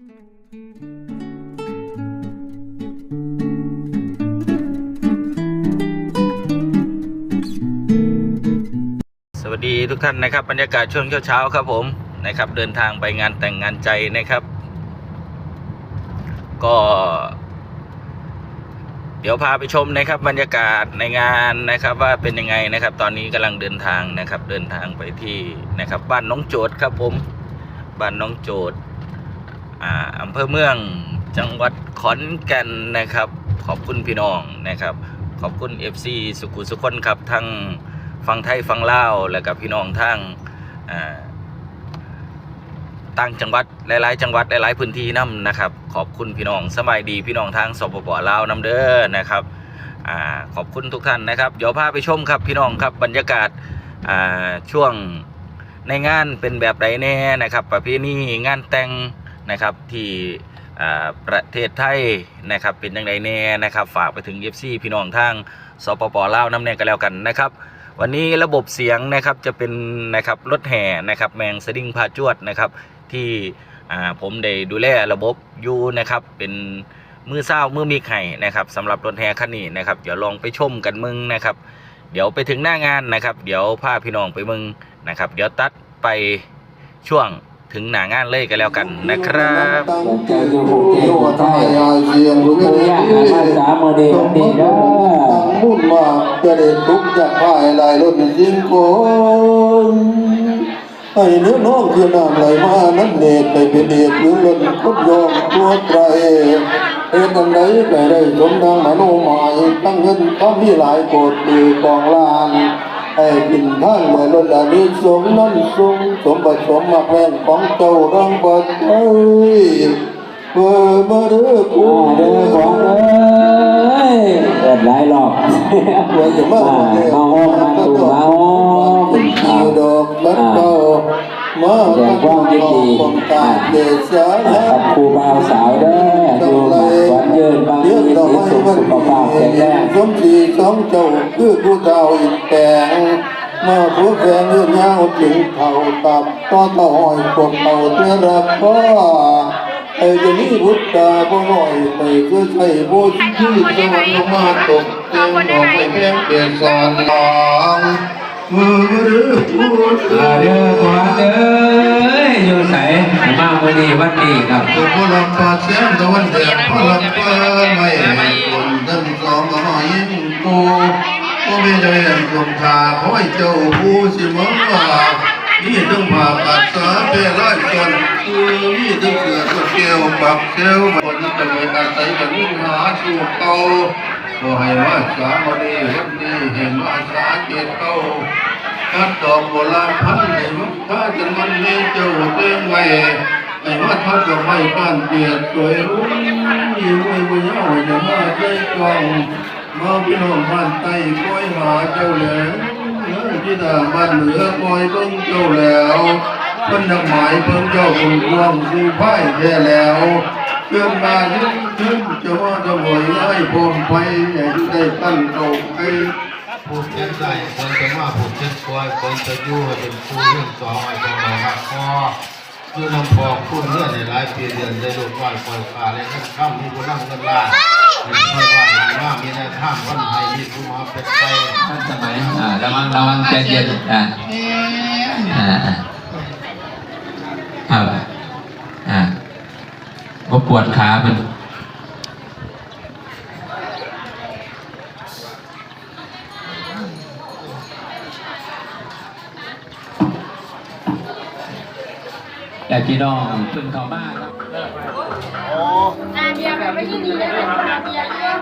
สวัสดีทุกท่านนะครับบรรยากาศช่วงเช้าครับผมนะครับเดินทางไปงานแต่งงานใจนะครับก็เดี๋ยวพาไปชมนะครับบรรยากาศในงานนะครับว่าเป็นยังไงนะครับตอนนี้กำลังเดินทางนะครับเดินทางไปที่นะครับบ้านน้องโจทย์ครับผมบ้านน้องโจทย์อำเภอเมืองจังหวัดขอนแก่นนะครับขอบคุณพี่น้องนะครับขอบคุณ FC สุขุมสุขคนครับทั้งฟังไทยฟังลาวแล้วกับพี่น้องทางต่างจังหวัดหลายๆจังหวัดหลายๆพื้นที่นำนะครับขอบคุณพี่น้องสบายดีพี่น้องทางสปป.ลาวนำเด้อนะครับขอบคุณทุกท่านนะครับเดี๋ยวพาไปชมครับพี่น้องครับบรรยากาศช่วงในงานเป็นแบบใดแน่นะครับประเพณีงานแต่งนะครับที่ประเทศไทยนะครับเป็นอย่างไรแน่นะครับฝากไปถึง FC พี่น้องทางสปป.ลาวนำแน่กันแล้วกันนะครับวันนี้ระบบเสียงนะครับจะเป็นนะครับรถแห่นะครับแมงสดิ้งพาจวดนะครับที่ผมได้ดูแลระบบอยู่นะครับเป็นมือเศร้ามือมีไข่นะครับสำหรับรถแห่คันนี้นะครับเดี๋ยวลองไปชมกันมึงนะครับเดี๋ยวไปถึงหน้างานนะครับเดี๋ยวพาพี่น้องไปมึงนะครับเดี๋ยวตัดไปช่วงถึงหน้างานเลยกันแล้วกันนะครับมุ่นมาจะได้ทุกจากภายลายล้นยิ่งโกนให้เนื้อน้องคือน้ำไหลมานั้นเนตไปเป็นเอกหรือล้นคนยอมตัวไตรเอ็นอันใดไปได้สมดังมโนหมายตั้งเงินเขามีหลายโกดตีกองลานให้กินท่านเลยล้นอันนี้สมนั้นสมบัติสมมาแพงของเจ้าดังบัดเอ้ยเมื่อมาเด้อกูเด้อของเอ้ยเปิดหลายรอบมาห้องมาตู่มาห้องดอกบัดเก่ามาแจกความยินดีกับครูบ่าวสาวเด้ออยู่หวันยืนบางทีสีสุขสุขภาพแข็งแรงสมศรีสองเจ้าคือผู้เจ้าอีกแต่งมาผู้แฟนเงื่อนยาวถึงเท่าตับต่อต่อหอยปกเต่าเทระพ่อจะมีบุตรตาพ่อหน่อยไปเพื่อใช้โบที่ที่จังหวัดลงมาตกเต็มดอกไม้แก้มเปลี่ยนสอนทางมือหรือพูดเด้อขอเด้ออยู่ใส่มาวันนี้วันนี้ครับผู้ลำปาเสียงตะวันแดงผู้ลำปาไม่คนทั้งสองหอยกูก็ไม่ได้เห็นลมทาขอให้เจ้าผู้สิมังว่านี่ต้องผ่าปัสสาวะเป็นร้อยคนนี่ต้องเสือตัวเกลียวปักเกลียวคนจะมีอาศัยกับนิ่งหาสู่เตาขอให้ว่าสาวันนี้เห็นว่าสาเกตเตาถ้าดอกโบราณพันในมุกถ้าจะมันมีเจ้าเต้งไว้ไอ้ว่าถ้าจะไม่ป้านเปียกสวยรุ่งยิ่งไม่บุญเอาจะมาใจกองมาพี่น้องบ้านใต้คอยหาเจ้าแล้วที่ดาบ้านเหนือคอยเบิ่งเจ้าแล้วมันนักหมายเบิ่งเจ้าคุณความสู่พ่ายแท้แล้วเกินมาถึงจะว่าจะบ่อยง่ายพรมไปใหญ่ได้ตั้งโตไปผูกเจ็ดใจคนจะมาผูกเจ็ดคอยคนจะยู่เป็นผู้เรื่องสองไอ้คนหนหักคอคือนำพองคุณเลื่อนในหลายปีเดือนได้ลูกไหวปล่อยขาเลยนั่นข้ามมีผู้นั่งกันล่าเป็นไม่ว่าหลังว่ามีแนวท่ามวันไทยมีผู้มาเป็นไปท่านสมัยระวังใจเย็นพอปวดขาเป็นแต่พี่น้องขึ้นเขาบ้านครับเบียร์แบบไม่ที่ดีเลยเบียร์เยอะ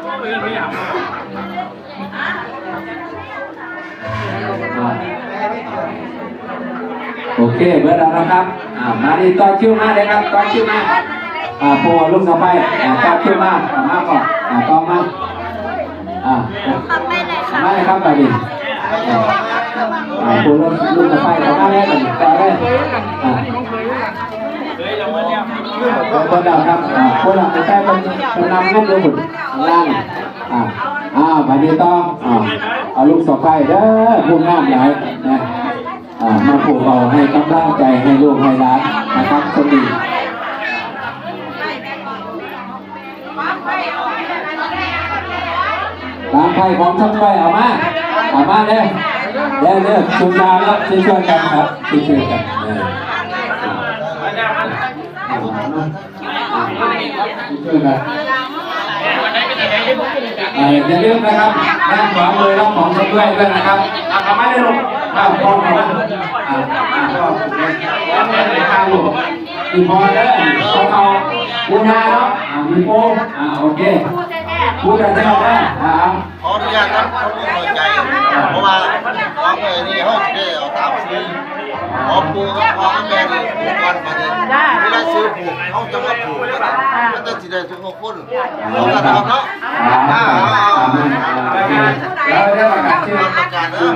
โอเคเมื่อแล้วนะครับมาดีต่อคิวมาเลยครับต่อคิวมาโปรลูกต่อไปต่อคิวมาก่อนต่อมาไม่ครับไปดิโปรลูกต่อไปต่อมาเลยต่อเลยคนดาวครับคนดาวจะแค่เป็นนำเงินดูหุ่นล่างไปดีต่อเอาลูกต่อไปเด้อพุ่งน้ำใหญ่นะมาผูกเอาให้กำลังใจให้ลูกให้ร้านนะครับสวัสดี ร้านไทยของช่างไฟเอามาเด้อชุมนาแล้วช่วยกันครับช่วยกันช่วยกันอย่าลืมนะครับด้านขวามือรับของชมด้วยนะครับเอามาได้ลูกพร้อมกันข้าวลูกมีพอแล้วเอาบูนาเนาะมีโป้โอเคพูดกันได้ไหมขออนุญาตครับเขาไม่พอใจเพราะว่าของเอ๋ยนี่เขาจะได้เอาตามซื้อขอปูกับของแม่นี่ผูกกันมาเนี่ยเวลาซื้อผูกเขาจะมาผูกกันมันจะสิได้ทุกคนเขาจะทำเนาะแล้วได้ประกาศชื่อ ประกาศนะ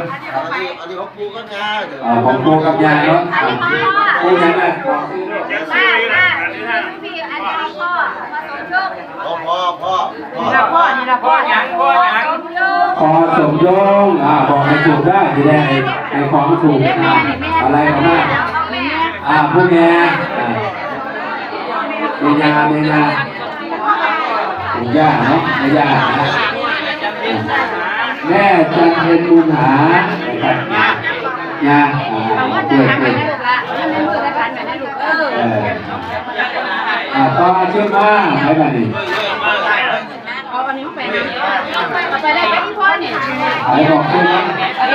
อันนี้เขาปูกันง่าย ของโปกับยาเนาะปูยังไง พอสมยงบอกให้ถูกได้ทีแรกไอ้ของถูกอะไรกันบ้างพวกแกเมียาถูกย่าเนาะเมียาแม่จันเพ็ญบุญหาญาเกิดต่อชื่อมาให้บ้านนี้ไปได้ไปที่พ่อเนี่ย ไอ้บอกชื่อมาแล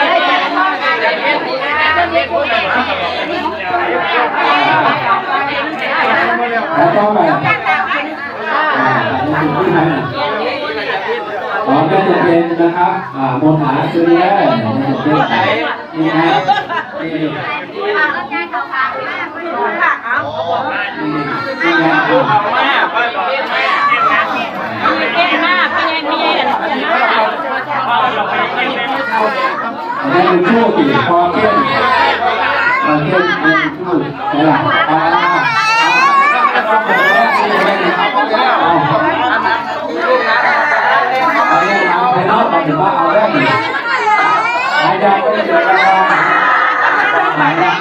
้วก็ไปก็จะเป็นนะครับมนหาซื้อได้นี่นะนี่เป็นผู้ที่พอเข้มเป็นผู้ใช่หลักไปนอกไปถึงว่าเอาได้ไหมอาจารย์ก็จะเจอกันไหนนะ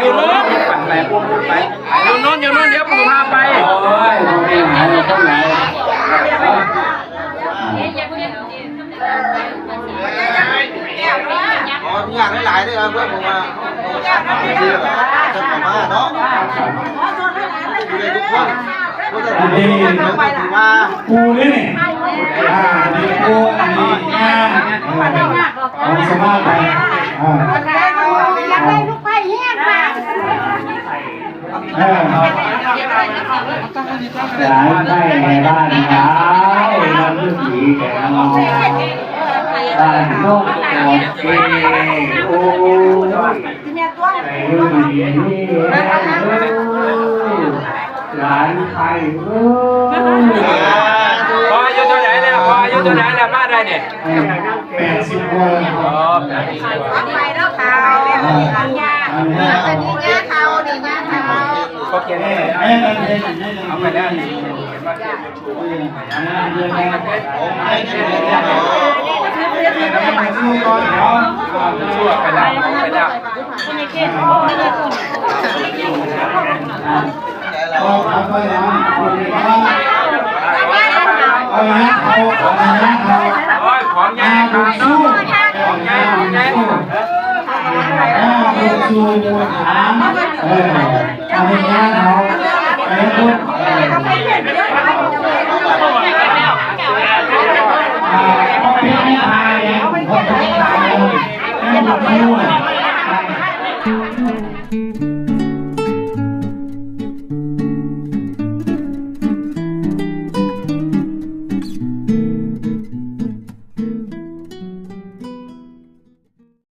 อยู่โน่นเดี๋ยวปู่พาไปโอ้ยไปหาเราต้องไหนขออนุญาตหลายๆด้วยครับเพื่อนผมมาจะมาเนาะอยู่ในทุกคนก็จะถือว่าปูนี่นี่ปูอันนี้ง่ายเอาสมาร์ทไปอยากได้ลูกไปแห้งมาหลานไปในบ้านขายมันลูกผีแกนอนบ้านนกโอเคโอ้ไปดูดีหลานไทยพออายุเท่าไหร่แล้วมาได้เนี่ย80 กว่าไปแล้วข่าวนี่ข่าวก็เขียนให้เอาไปแล้วชั่วไปแล้วของยาของสู้ของยาชูถามอะไรเงี้ยเขาไอ้พวกเขาเป็นไม่ตายเขาเป็นไม่ตายไม่หมดไม่หมด